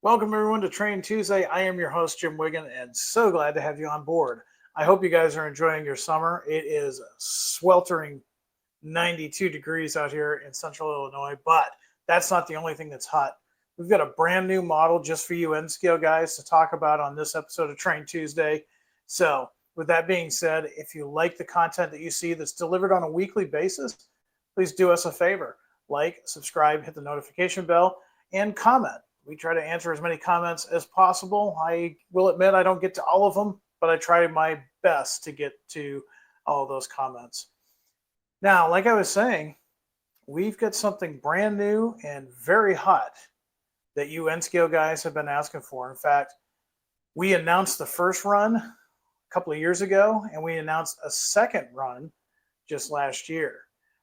Welcome everyone to Train Tuesday. I am your host, Jim Wiggin, and so glad to have you on board. I hope you guys are enjoying your summer. It is sweltering 92 degrees out here in central Illinois, but that's not the only thing that's hot. We've got a brand new model just for you N-Scale guys to talk about on this episode of Train Tuesday. So with that being said, if you like the content that you see that's delivered on a weekly basis, please do us a favor. Like, subscribe, hit the notification bell, and comment. We try to answer as many comments as possible. I will admit I don't get to all of them, but I try my best to get to all of those comments. Now, like I was saying, we've got something brand new and very hot that you N-Scale guys have been asking for. In fact, we announced the first run a couple of years ago, and we announced a second run just last year.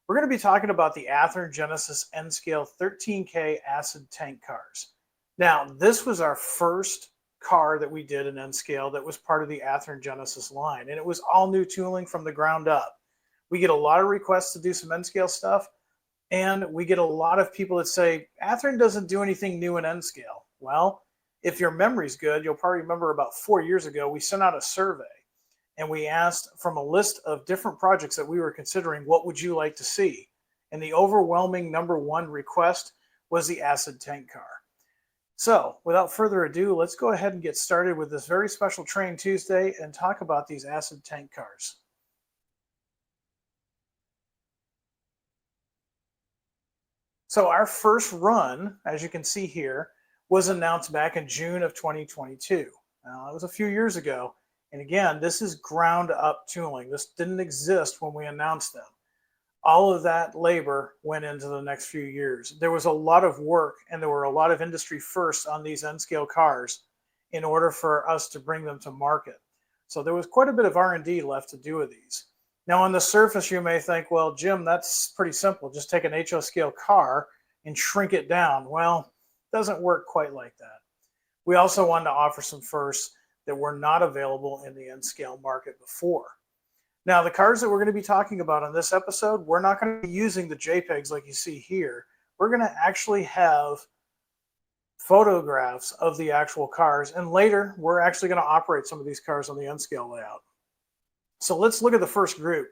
We're going to be talking about the Athearn Genesis N-Scale 13K acid tank cars. Now, this was our first car that we did in N-Scale that was part of the Athearn Genesis line, and it was all new tooling from the ground up. We get a lot of requests to do some N-Scale stuff, and we get a lot of people that say, Athearn doesn't do anything new in N-Scale. Well, if your memory's good, you'll probably remember about 4 years ago, we sent out a survey, and we asked from a list of different projects that we were considering, what would you like to see? And the overwhelming number one request was the acid tank car. So without further ado, let's go ahead and get started with this very special Train Tuesday and talk about these acid tank cars. So our first run, as you can see here, was announced back in June of 2022. Now, that was a few years ago. And again, this is ground up tooling. This didn't exist when we announced them. All of that labor went into the next few years. There was a lot of work and there were a lot of industry firsts on these N-Scale cars in order for us to bring them to market. So there was quite a bit of R&D left to do with these. Now on the surface, you may think, well, Jim, that's pretty simple. Just take an HO scale car and shrink it down. Well, it doesn't work quite like that. We also wanted to offer some firsts that were not available in the N-Scale market before. Now, the cars that we're going to be talking about on this episode, we're not going to be using the JPEGs like you see here. We're going to actually have photographs of the actual cars, and later we're actually going to operate some of these cars on the N-Scale layout. So let's look at the first group.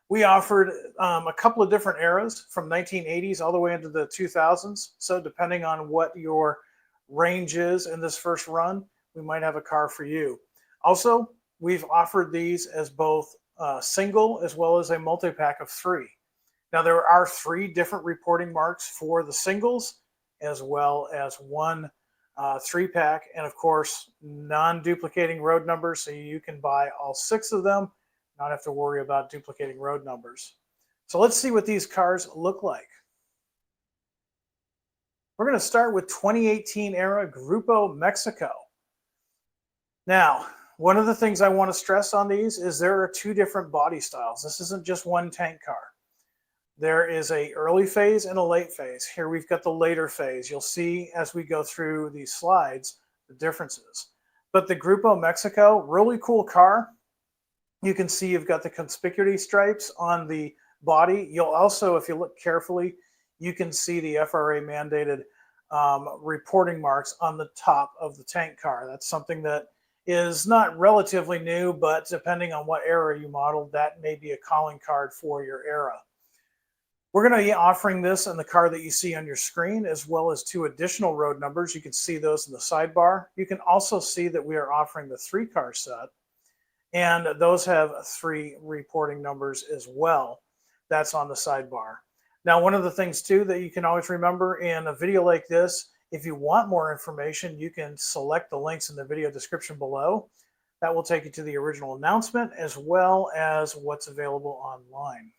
We offered a couple of different eras from 1980s all the way into the 2000s. So depending on what your range is in this first run, we might have a car for you. Also, we've offered these as both single as well as a multi-pack of 3. Now there are 3 different reporting marks for the singles as well as one 3-pack, and of course non-duplicating road numbers, so you can buy all 6 of them, not have to worry about duplicating road numbers. So let's see what these cars look like. We're going to start with 2018 era Grupo Mexico. Now, one of the things I want to stress on these is there are 2 different body styles. This isn't just one tank car. There is a early phase and a late phase. Here we've got the later phase. You'll see as we go through these slides the differences. But the Grupo Mexico, really cool car. You can see you've got the conspicuity stripes on the body. You'll also, if you look carefully, you can see the FRA mandated reporting marks on the top of the tank car. That's something that is not relatively new, but depending on what era you model, that may be a calling card for your era. We're going to be offering this in the car that you see on your screen, as well as 2 additional road numbers. You can see those in the sidebar. You can also see that we are offering the 3-car set, and those have 3 reporting numbers as well. That's on the sidebar. Now, one of the things too that you can always remember in a video like this, if you want more information, you can select the links in the video description below. That will take you to the original announcement as well as what's available online.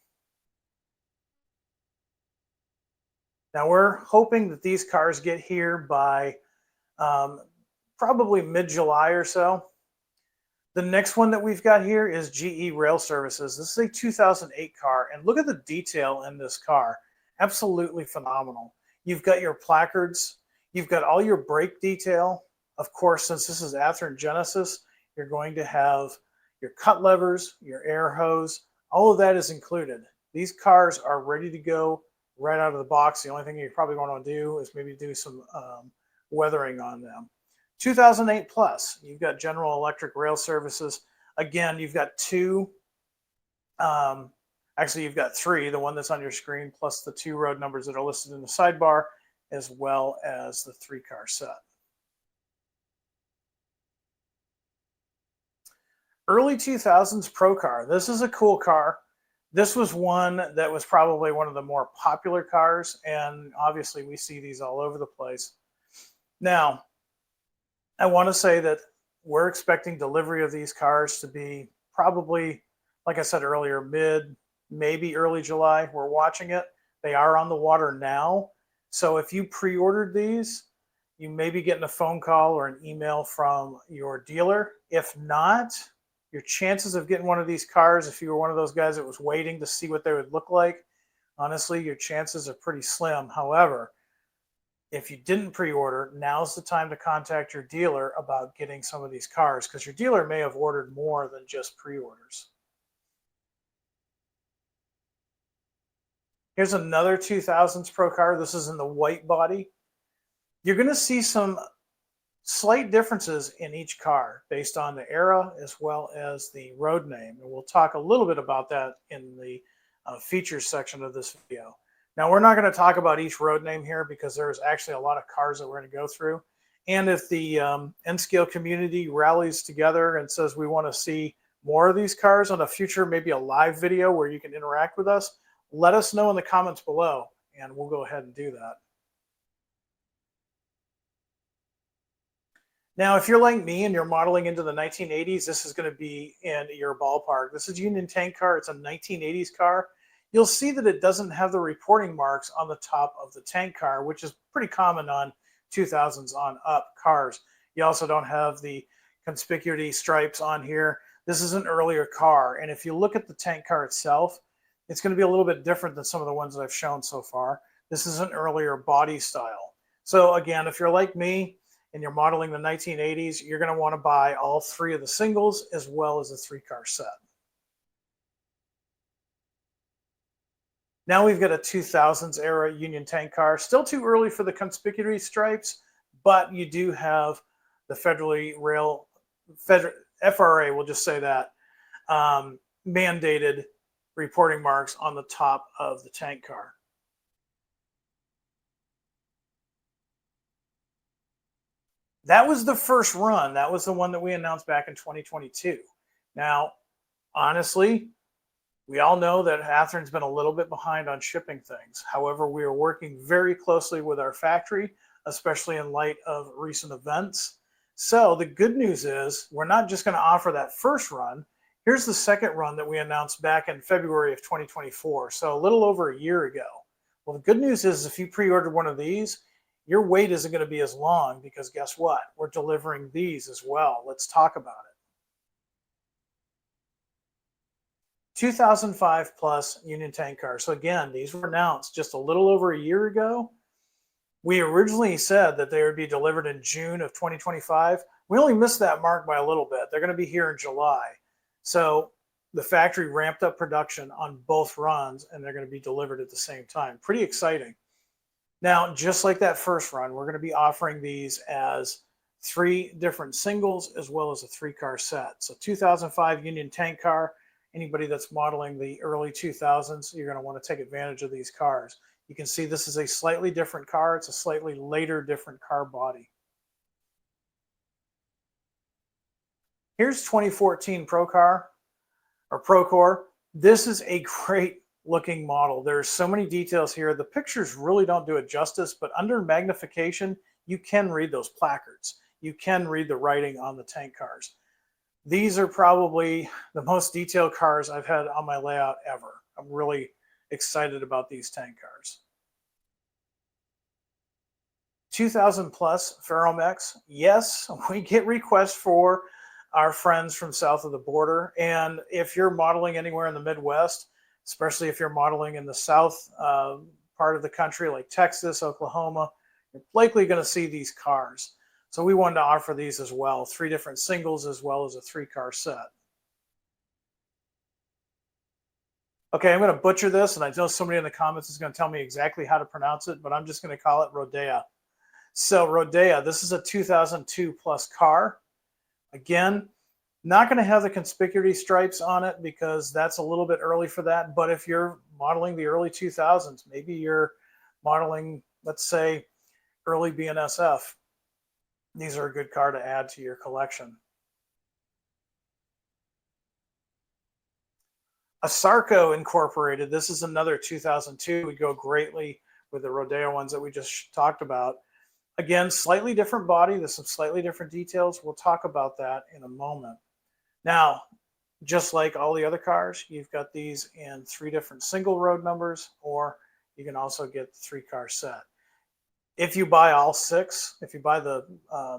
Now we're hoping that these cars get here by probably mid-July or so. The next one that we've got here is GE Rail Services. This is a 2008 car, and look at the detail in this car. Absolutely phenomenal. You've got your placards. You've got all your brake detail. Of course, since this is Athearn Genesis, you're going to have your cut levers, your air hose. All of that is included. These cars are ready to go right out of the box. The only thing you probably want to do is maybe do some weathering on them. 2008 plus, you've got General Electric Rail Services. Again, you've got two, actually you've got three, the one that's on your screen, plus the two road numbers that are listed in the sidebar, as well as the 3-car set. Early 2000s Pro car. This is a cool car. This was one that was probably one of the more popular cars, and obviously we see these all over the place. Now, I want to say that we're expecting delivery of these cars to be probably, like I said earlier, mid, maybe early July. We're watching it. They are on the water now. So if you pre-ordered these, you may be getting a phone call or an email from your dealer. If not, your chances of getting one of these cars, if you were one of those guys that was waiting to see what they would look like, honestly, your chances are pretty slim. However, if you didn't pre-order, now's the time to contact your dealer about getting some of these cars, because your dealer may have ordered more than just pre-orders. Here's another 2000s Pro car. This is in the white body. You're going to see some slight differences in each car based on the era as well as the road name. And we'll talk a little bit about that in the features section of this video. Now, we're not going to talk about each road name here because there's actually a lot of cars that we're going to go through. And if the N-Scale community rallies together and says we want to see more of these cars on a future, maybe a live video where you can interact with us, let us know in the comments below and we'll go ahead and do that. Now, if you're like me and you're modeling into the 1980s, this is going to be in your ballpark. This is Union Tank Car. It's a 1980s car. You'll see that it doesn't have the reporting marks on the top of the tank car, which is pretty common on 2000s on up cars. You also don't have the conspicuity stripes on here. This is an earlier car. And if you look at the tank car itself, it's going to be a little bit different than some of the ones that I've shown so far. This is an earlier body style. So again, if you're like me, and you're modeling the 1980s, you're going to want to buy all three of the singles as well as the 3-car set. Now we've got a 2000s era Union Tank Car. Still too early for the conspicuity stripes, but you do have the FRA, we'll just say that, mandated reporting marks on the top of the tank car. That was the first run. That was the one that we announced back in 2022. Now, honestly, we all know that Athearn's been a little bit behind on shipping things. However, we are working very closely with our factory, especially in light of recent events. So the good news is we're not just going to offer that first run. Here's the second run that we announced back in February of 2024, so a little over a year ago. Well, the good news is if you pre-ordered one of these, your wait isn't going to be as long because guess what? We're delivering these as well. Let's talk about it. 2005 plus Union Tank Car. So again, these were announced just a little over a year ago. We originally said that they would be delivered in June of 2025. We only missed that mark by a little bit. They're going to be here in July. So the factory ramped up production on both runs and they're going to be delivered at the same time. Pretty exciting. Now, just like that first run, we're going to be offering these as 3 different singles as well as a 3-car set. So 2005 Union Tank Car, anybody that's modeling the early 2000s, you're going to want to take advantage of these cars. You can see this is a slightly different car. It's a slightly later different car body. Here's 2014 Procore. This is a great looking model. There's so many details here. The pictures really don't do it justice, but under magnification, you can read those placards. You can read the writing on the tank cars. These are probably the most detailed cars I've had on my layout ever. I'm really excited about these tank cars. 2000 plus Ferromex. Yes, we get requests for our friends from south of the border. And if you're modeling anywhere in the Midwest, especially if you're modeling in the south part of the country like Texas, Oklahoma, you're likely going to see these cars. So we wanted to offer these as well, 3 different singles as well as a 3-car set. Okay, I'm going to butcher this, and I know somebody in the comments is going to tell me exactly how to pronounce it, but I'm just going to call it Rodea. So Rodeo, this is a 2002 plus car. Again, not going to have the conspicuity stripes on it because that's a little bit early for that. But if you're modeling the early 2000s, maybe you're modeling, let's say, early BNSF, these are a good car to add to your collection. Asarco Incorporated, this is another 2002. We go greatly with the Rodeo ones that we just talked about. Again, slightly different body. There's some slightly different details. We'll talk about that in a moment. Now, just like all the other cars, you've got these in 3 different single road numbers, or you can also get the 3-car set. If you buy all 6, if you buy the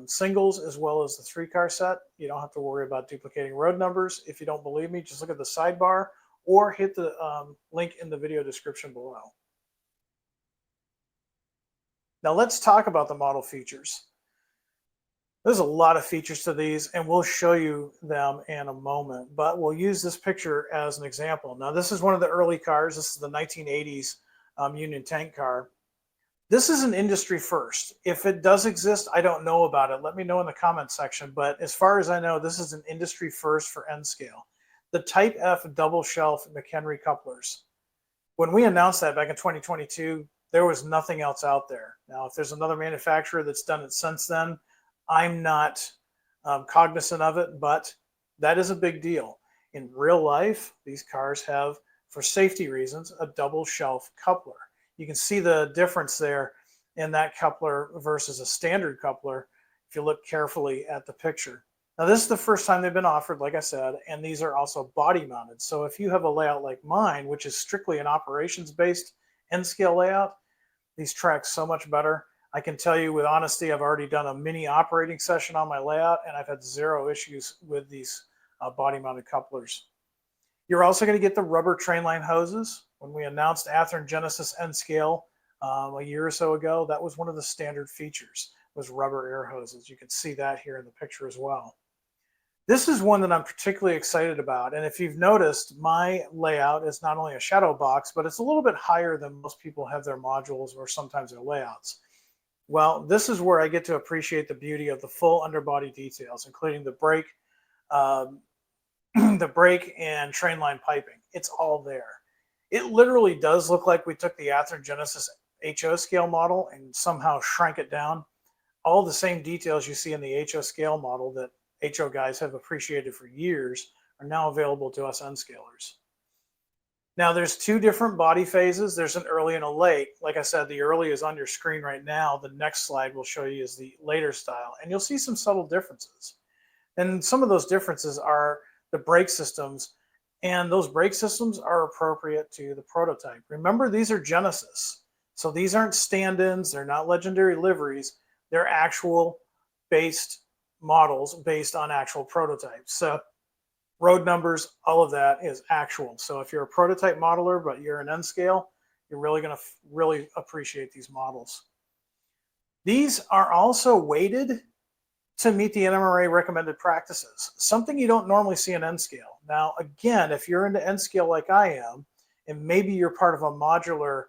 singles as well as the 3-car set, you don't have to worry about duplicating road numbers. If you don't believe me, just look at the sidebar or hit the link in the video description below. Now let's talk about the model features. There's a lot of features to these, and we'll show you them in a moment, but we'll use this picture as an example. Now, this is one of the early cars. This is the 1980s Union Tank car. This is an industry first. If it does exist, I don't know about it. Let me know in the comment section, but as far as I know, this is an industry first for N scale. The Type F double shelf McHenry couplers. When we announced that back in 2022, there was nothing else out there. Now, if there's another manufacturer that's done it since then, I'm not cognizant of it, but that is a big deal. In real life, these cars have, for safety reasons, a double shelf coupler. You can see the difference there in that coupler versus a standard coupler if you look carefully at the picture. Now, this is the first time they've been offered, like I said, and these are also body mounted. So if you have a layout like mine, which is strictly an operations-based N-scale layout, these track so much better. I can tell you with honesty, I've already done a mini operating session on my layout, and I've had 0 issues with these body-mounted couplers. You're also going to get the rubber train line hoses. When we announced Athearn Genesis N scale a year or so ago, that was one of the standard features, was rubber air hoses. You can see that here in the picture as well. This is one that I'm particularly excited about, and if you've noticed, my layout is not only a shadow box, but it's a little bit higher than most people have their modules or sometimes their layouts. Well, this is where I get to appreciate the beauty of the full underbody details, including the brake, the brake and train line piping. It's all there. It literally does look like we took the Athearn Genesis HO scale model and somehow shrank it down. All the same details you see in the HO scale model that HO guys have appreciated for years are now available to us N-scalers. Now, there's 2 different body phases. There's an early and a late. Like I said, the early is on your screen right now. The next slide will show you is the later style, and you'll see some subtle differences. And some of those differences are the brake systems, and those brake systems are appropriate to the prototype. Remember, these are Genesis, so these aren't stand-ins. They're not legendary liveries. They're actual based models based on actual prototypes. So road numbers, all of that is actual. So if you're a prototype modeler, but you're an N scale, you're really going to really appreciate these models. These are also weighted to meet the NMRA recommended practices, something you don't normally see in N scale. Now, again, if you're into N scale like I am, and maybe you're part of a modular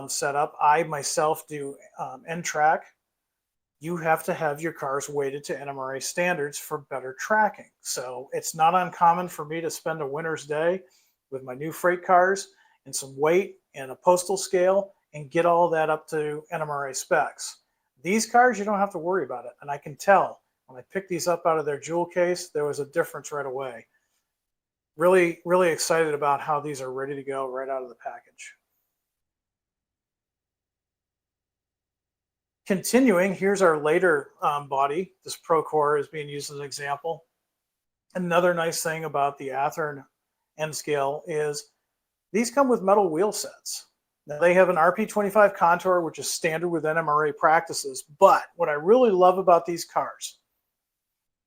setup, I myself do N-track, you have to have your cars weighted to NMRA standards for better tracking. So it's not uncommon for me to spend a winter's day with my new freight cars and some weight and a postal scale and get all that up to NMRA specs. These cars, you don't have to worry about it. And I can tell when I picked these up out of their jewel case, there was a difference right away. Really, really excited about how these are ready to go right out of the package. Continuing, here's our later body. This Procore is being used as an example. Another nice thing about the Athearn N scale is these come with metal wheel sets. Now, they have an RP25 contour, which is standard with NMRA practices. But what I really love about these cars,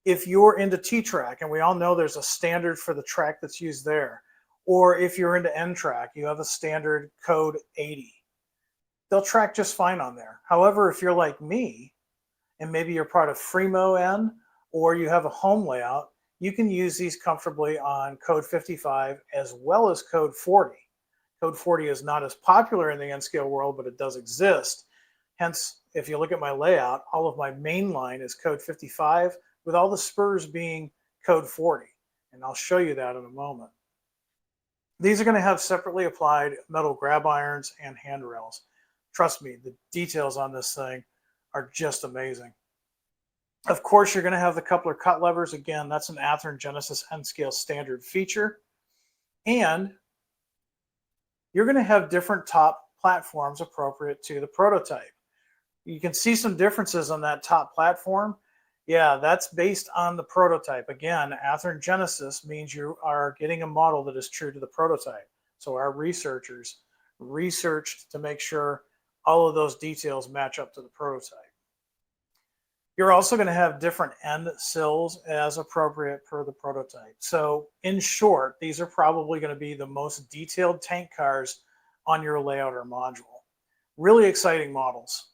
if you're into T-track, and we all know there's a standard for the track that's used there, or if you're into N-track, you have a standard code 80. They'll track just fine on there. However, if you're like me, and maybe you're part of Fremo N, or you have a home layout, you can use these comfortably on code 55 as well as code 40. Code 40 is not as popular in the N-scale world, but it does exist. Hence, if you look at my layout, all of my main line is code 55 with all the spurs being code 40. And I'll show you that in a moment. These are going to have separately applied metal grab irons and handrails. Trust me, the details on this thing are just amazing. Of course, you're going to have the coupler cut levers. Again, that's an Athearn Genesis N scale standard feature. And you're going to have different top platforms appropriate to the prototype. You can see some differences on that top platform. Yeah, that's based on the prototype. Again, Athearn Genesis means you are getting a model that is true to the prototype. So our researchers researched to make sure all of those details match up to the prototype. You're also going to have different end sills as appropriate per the prototype. So in short, these are probably going to be the most detailed tank cars on your layout or module. Really exciting models.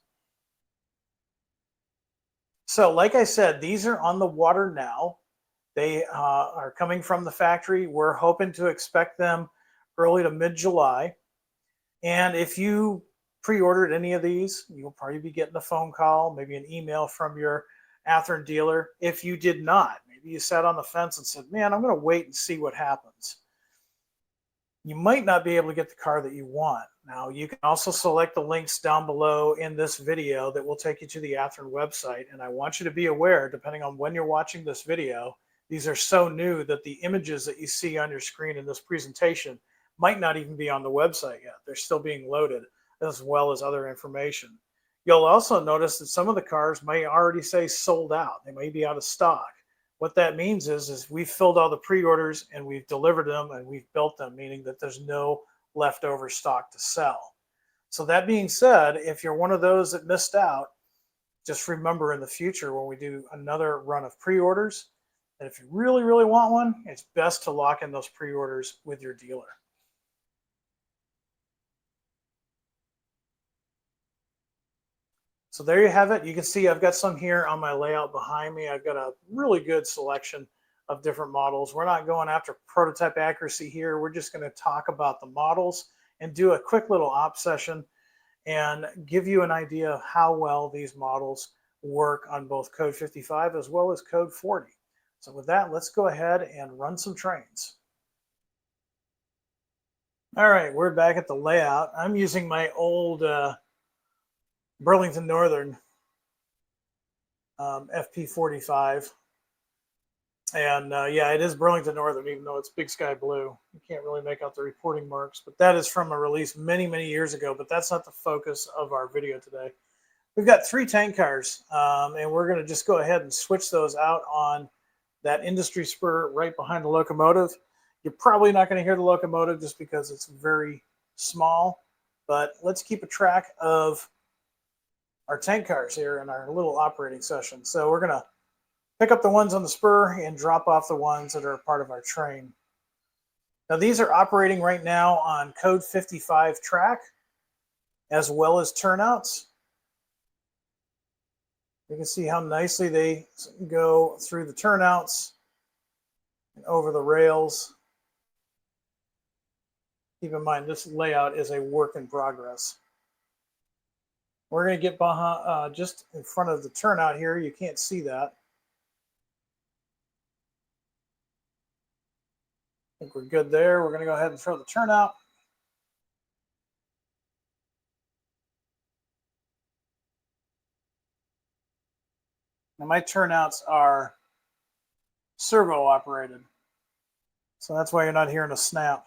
So like I said, these are on the water now. They are coming from the factory. We're hoping to expect them early to mid-July. And if you pre-ordered any of these, you'll probably be getting a phone call, maybe an email from your Athearn dealer. If you did not, maybe you sat on the fence and said, man, I'm going to wait and see what happens. You might not be able to get the car that you want. Now, you can also select the links down below in this video that will take you to the Athearn website. And I want you to be aware, depending on when you're watching this video, these are so new that the images that you see on your screen in this presentation might not even be on the website yet. They're still being loaded, as well as other information. You'll also notice that some of the cars may already say sold out. They may be out of stock. What that means is we've filled all the pre-orders and we've delivered them and we've built them, meaning that there's no leftover stock to sell. So that being said, if you're one of those that missed out, just remember in the future when we do another run of pre-orders, that if you really, really want one, it's best to lock in those pre-orders with your dealer. So there you have it. You can see I've got some here on my layout behind me. I've got a really good selection of different models. We're not going after prototype accuracy here. We're just going to talk about the models and do a quick little op session and give you an idea of how well these models work on both code 55 as well as code 40. So with that, let's go ahead and run some trains. All right, we're back at the layout. I'm using my old Burlington Northern FP45. And yeah, it is Burlington Northern, even though it's Big Sky Blue. You can't really make out the reporting marks, but that is from a release many, many years ago, but that's not the focus of our video today. We've got 3 tank cars, and we're going to just go ahead and switch those out on that industry spur right behind the locomotive. You're probably not going to hear the locomotive just because it's very small, but let's keep a track of our tank cars here in our little operating session. So we're going to pick up the ones on the spur and drop off the ones that are part of our train. Now these are operating right now on code 55 track as well as turnouts. You can see how nicely they go through the turnouts and over the rails. Keep in mind, this layout is a work in progress. We're going to get behind, just in front of the turnout here. You can't see that. I think we're good there. We're going to go ahead and throw the turnout. Now my turnouts are servo operated. So that's why you're not hearing a snap.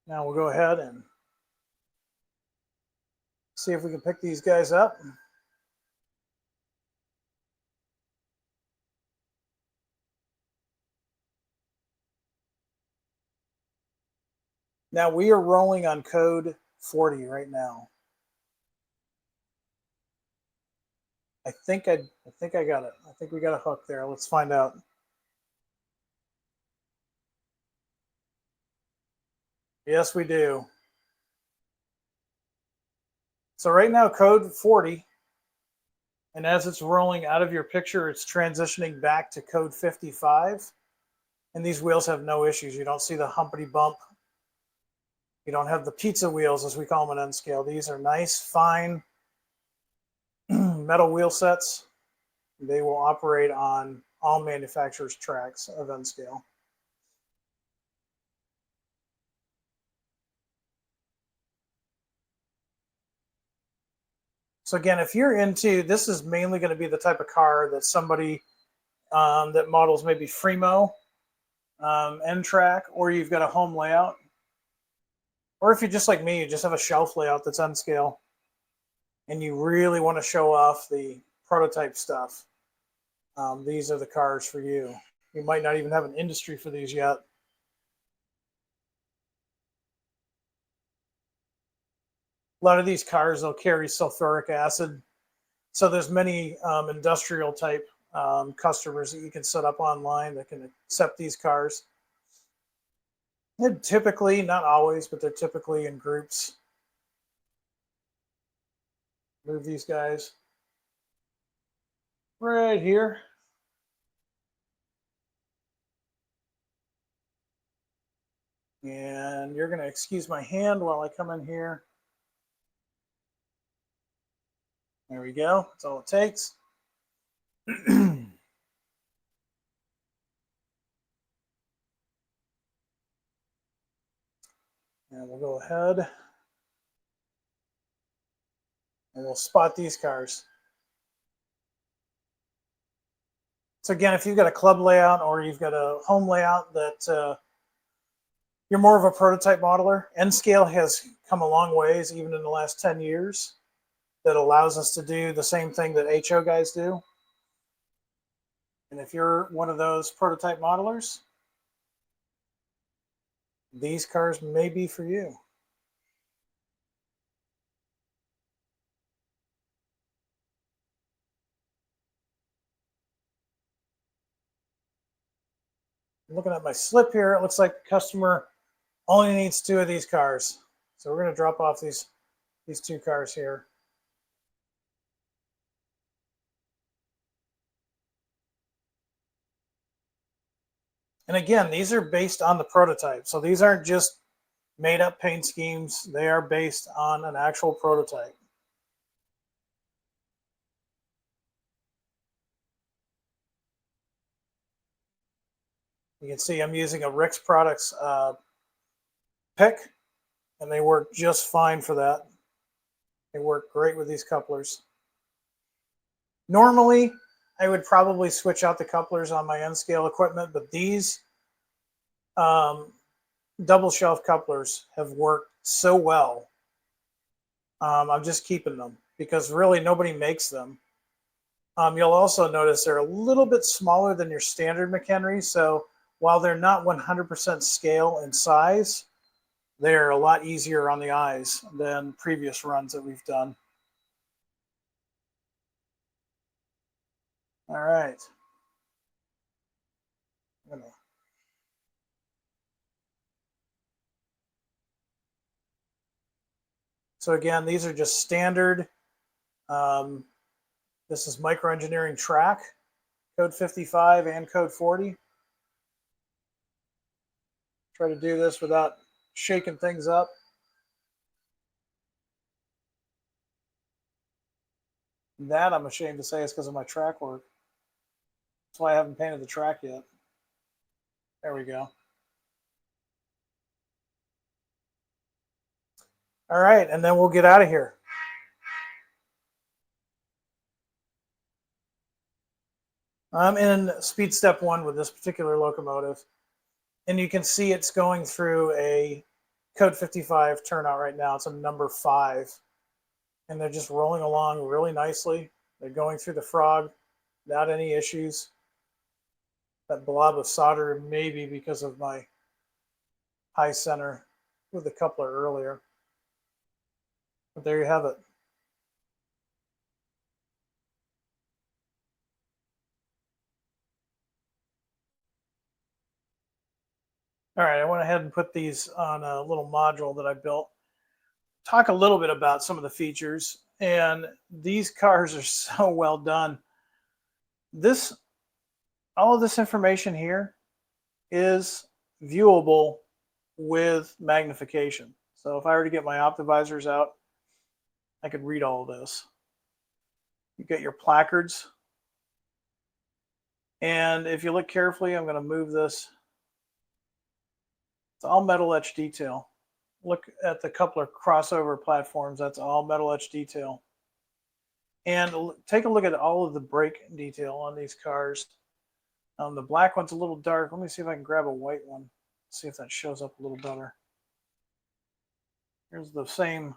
Now we'll go ahead and see if we can pick these guys up. Now we are rolling on code 40 right now. I think I got it. I think we got a hook there. Let's find out. Yes, we do. So right now, code 40, and as it's rolling out of your picture, it's transitioning back to code 55. And these wheels have no issues. You don't see the humpity bump You don't have the pizza wheels, as we call them in N scale. These are nice, fine metal wheel sets. They will operate on all manufacturers' tracks of N scale. So again, if you're into, this is mainly going to be the type of car that somebody that models maybe Fremo, N-track, or you've got a home layout. Or if you're just like me, you just have a shelf layout that's N scale, and you really want to show off the prototype stuff. These are the cars for you. You might not even have an industry for these yet. A lot of these cars, they'll carry sulfuric acid. So there's many industrial type customers that you can set up online that can accept these cars. They're typically, not always, but they're typically in groups. Move these guys right here. And you're going to excuse my hand while I come in here. There we go. That's all it takes. And we'll go ahead and we'll spot these cars. So again, if you've got a club layout or you've got a home layout that you're more of a prototype modeler, N-scale has come a long ways, even in the last 10 years, that allows us to do the same thing that HO guys do. And if you're one of those prototype modelers, these cars may be for you. Looking at my slip here, it looks like the customer only needs 2 of these cars. So we're going to drop off these 2 cars here. And again, these are based on the prototype. So these aren't just made up paint schemes. They are based on an actual prototype. You can see I'm using a Rick's Products pick, and they work just fine for that. They work great with these couplers. Normally, I would probably switch out the couplers on my N-scale equipment, but these double shelf couplers have worked so well. I'm just keeping them because really nobody makes them. You'll also notice they're a little bit smaller than your standard McHenry. So while they're not 100% scale in size, they're a lot easier on the eyes than previous runs that we've done. All right. So again, these are just standard. This is microengineering track, code 55 and code 40. Try to do this without shaking things up. That, I'm ashamed to say, is because of my track work. That's why I haven't painted the track yet. There we go. All right, and then we'll get out of here. I'm in speed step 1 with this particular locomotive, and you can see it's going through a code 55 turnout right now. It's a number 5, and they're just rolling along really nicely. They're going through the frog without any issues. That blob of solder may be because of my high center with the coupler earlier. But there you have it. All right, I went ahead and put these on a little module that I built. Talk a little bit about some of the features. And these cars are so well done. All of this information here is viewable with magnification. So if I were to get my optivisors out, I could read all of this. You get your placards. And if you look carefully, I'm going to move this. It's all metal etch detail. Look at the coupler crossover platforms. That's all metal etch detail. And take a look at all of the brake detail on these cars. The black one's a little dark. Let me see if I can grab a white one. See if that shows up a little better. Here's the same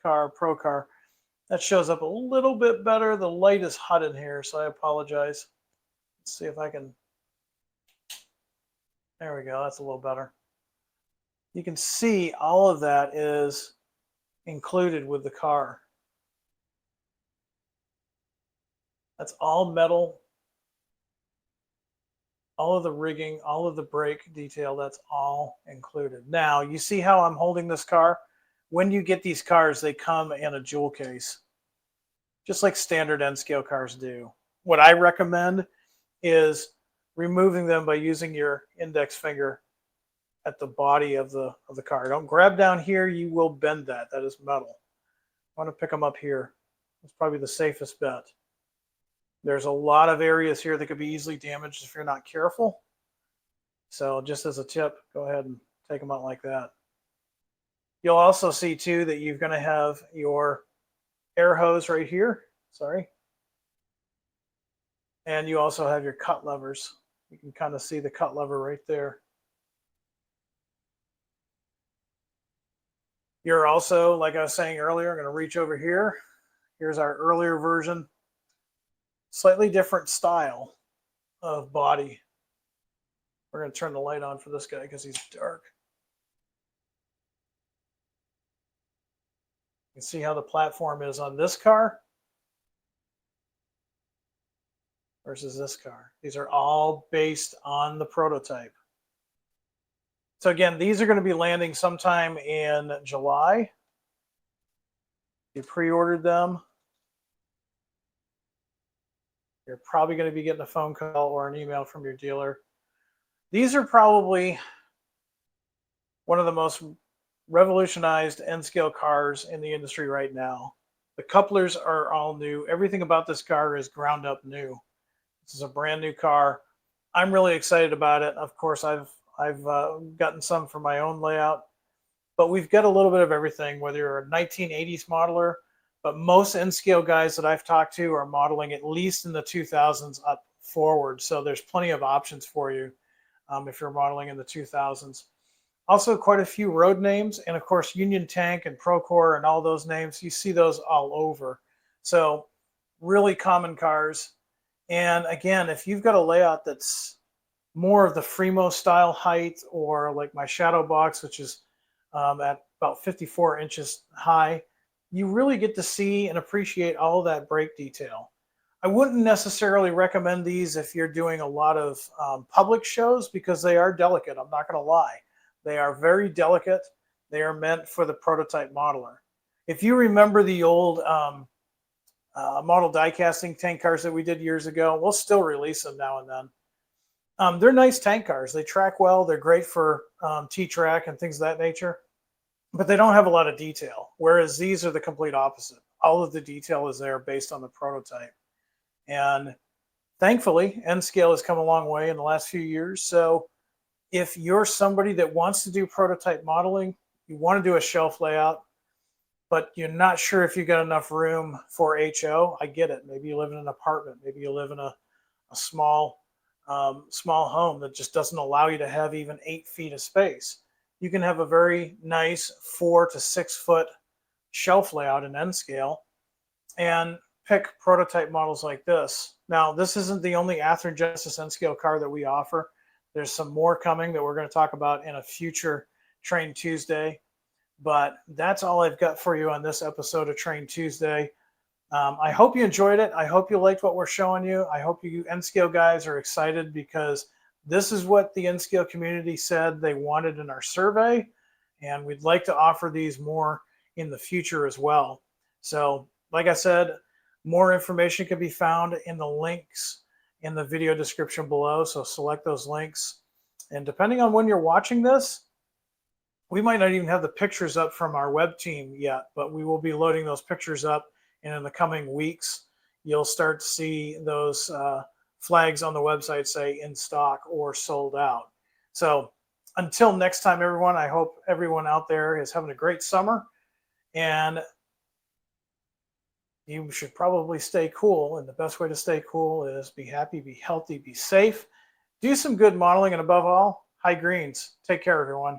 car, Pro Car. That shows up a little bit better. The light is hot in here, so I apologize. Let's see if I can. There we go. That's a little better. You can see all of that is included with the car. That's all metal. All of the rigging, all of the brake detail, that's all included. Now, you see how I'm holding this car? When you get these cars, they come in a jewel case, just like standard N-scale cars do. What I recommend is removing them by using your index finger at the body of the car. Don't grab down here, you will bend that. That is metal. I want to pick them up here. It's probably the safest bet. There's a lot of areas here that could be easily damaged if you're not careful. So just as a tip, go ahead and take them out like that. You'll also see too that you're going to have your air hose right here. Sorry. And you also have your cut levers. You can kind of see the cut lever right there. You're also, like I was saying earlier, going to reach over here. Here's our earlier version. Slightly different style of body. We're going to turn the light on for this guy because he's dark. You can see how the platform is on this car versus this car. These are all based on the prototype. So again, these are going to be landing sometime in July. You pre-ordered them. You're probably going to be getting a phone call or an email from your dealer. These are probably one of the most revolutionized N-scale cars in the industry right now. The couplers are all new. Everything about this car is ground up new. This is a brand new car. I'm really excited about it. Of course, I've gotten some for my own layout, but we've got a little bit of everything, whether you're a 1980s modeler, but most N-scale guys that I've talked to are modeling at least in the 2000s up forward. So there's plenty of options for you if you're modeling in the 2000s. Also, quite a few road names, and of course, Union Tank and Procore and all those names. You see those all over. So really common cars. And again, if you've got a layout that's more of the Fremo style height, or like my shadow box, which is at about 54 inches high, you really get to see and appreciate all that brake detail. I wouldn't necessarily recommend these if you're doing a lot of public shows because they are delicate. I'm not going to lie. They are very delicate. They are meant for the prototype modeler. If you remember the old model die casting tank cars that we did years ago, we'll still release them now and then. They're nice tank cars. They track well. They're great for T-track and things of that nature, but they don't have a lot of detail, whereas these are the complete opposite. All of the detail is there based on the prototype. And thankfully, N-scale has come a long way in the last few years. So if you're somebody that wants to do prototype modeling, you want to do a shelf layout, but you're not sure if you got enough room for HO, I get it. Maybe you live in an apartment. Maybe you live in a small home that just doesn't allow you to have even 8 feet of space. You can have a very nice 4 to 6 foot shelf layout in N-scale and pick prototype models like this. Now, this isn't the only Athearn Genesis N-scale car that we offer. There's some more coming that we're going to talk about in a future Train Tuesday. But that's all I've got for you on this episode of Train Tuesday. I hope you enjoyed it. I hope you liked what we're showing you. I hope you N-scale guys are excited because this is what the N-scale community said they wanted in our survey. And we'd like to offer these more in the future as well. So, like I said, more information can be found in the links in the video description below. So select those links. And depending on when you're watching this, we might not even have the pictures up from our web team yet, but we will be loading those pictures up. And in the coming weeks, you'll start to see those flags on the website say in stock or sold out. So until next time, everyone, I hope everyone out there is having a great summer. And you should probably stay cool. And the best way to stay cool is be happy, be healthy, be safe, do some good modeling, and above all, high greens. Take care, everyone.